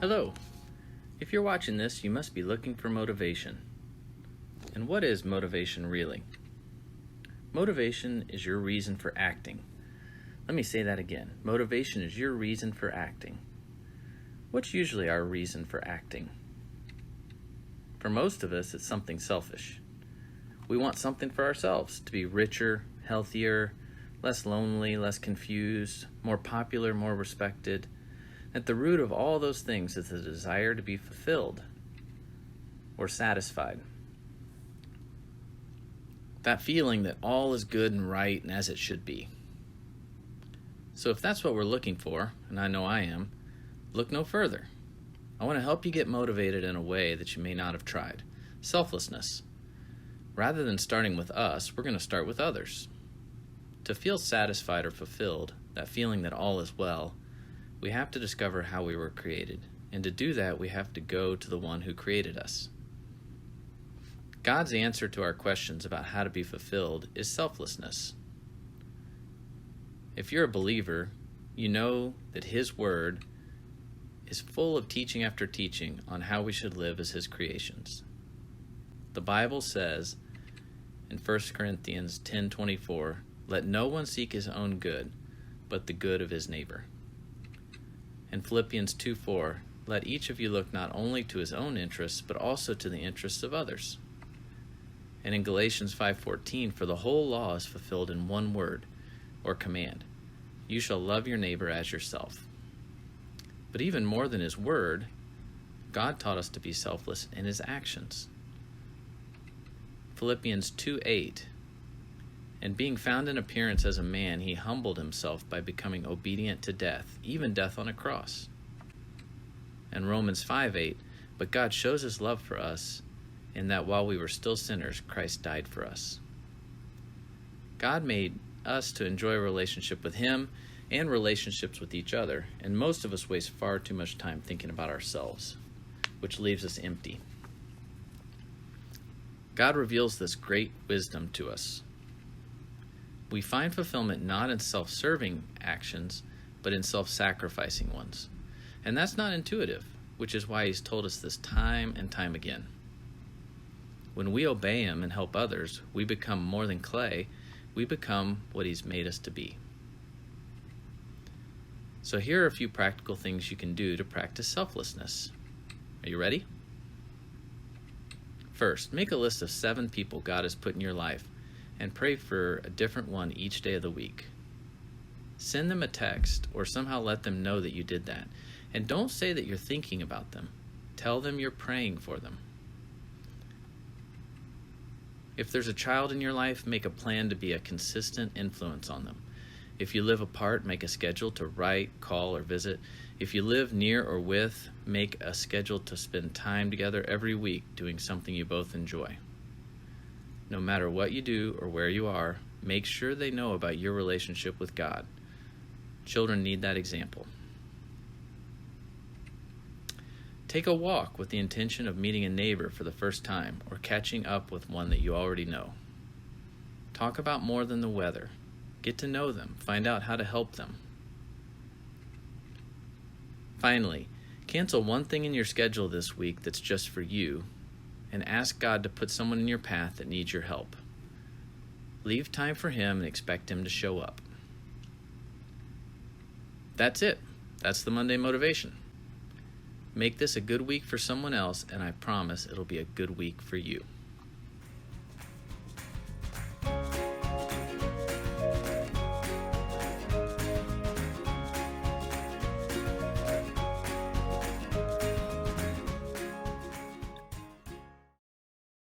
Hello. If you're watching this, you must be looking for motivation. And what is motivation really? Motivation is your reason for acting. Let me say that again. Motivation is your reason for acting. What's usually our reason for acting? For most of us, it's something selfish. We want something for ourselves, to be richer, healthier, less lonely, less confused, more popular, more respected. At the root of all those things is the desire to be fulfilled or satisfied. That feeling that all is good and right and as it should be. So if that's what we're looking for, and I know I am, look no further. I want to help you get motivated in a way that you may not have tried. Selflessness. Rather than starting with us, we're going to start with others. To feel satisfied or fulfilled, that feeling that all is well, we have to discover how we were created. And to do that, we have to go to the one who created us. God's answer to our questions about how to be fulfilled is selflessness. If you're a believer, you know that His Word is full of teaching after teaching on how we should live as His creations. The Bible says in 1 Corinthians 10:24, "Let no one seek his own good, but the good of his neighbor." In Philippians 2:4, "Let each of you look not only to his own interests, but also to the interests of others." And in Galatians 5:14, "For the whole law is fulfilled in one word, or command. You shall love your neighbor as yourself." But even more than His word, God taught us to be selfless in His actions. Philippians 2:8, "And being found in appearance as a man, He humbled Himself by becoming obedient to death, even death on a cross." And Romans 5:8, "But God shows His love for us in that while we were still sinners, Christ died for us." God made us to enjoy a relationship with Him and relationships with each other, and most of us waste far too much time thinking about ourselves, which leaves us empty. God reveals this great wisdom to us. We find fulfillment not in self-serving actions, but in self-sacrificing ones. And that's not intuitive, which is why He's told us this time and time again. When we obey Him and help others, we become more than clay. We become what He's made us to be. So here are a few practical things you can do to practice selflessness. Are you ready? First, make a list of 7 people God has put in your life and pray for a different one each day of the week. Send them a text or somehow let them know that you did that. And don't say that you're thinking about them. Tell them you're praying for them. If there's a child in your life, make a plan to be a consistent influence on them. If you live apart, make a schedule to write, call, or visit. If you live near or with, make a schedule to spend time together every week doing something you both enjoy. No matter what you do or where you are, make sure they know about your relationship with God. Children need that example. Take a walk with the intention of meeting a neighbor for the first time or catching up with one that you already know. Talk about more than the weather. Get to know them. Find out how to help them. Finally, cancel one thing in your schedule this week that's just for you and ask God to put someone in your path that needs your help. Leave time for Him and expect Him to show up. That's it. That's the Monday motivation. Make this a good week for someone else, and I promise it'll be a good week for you.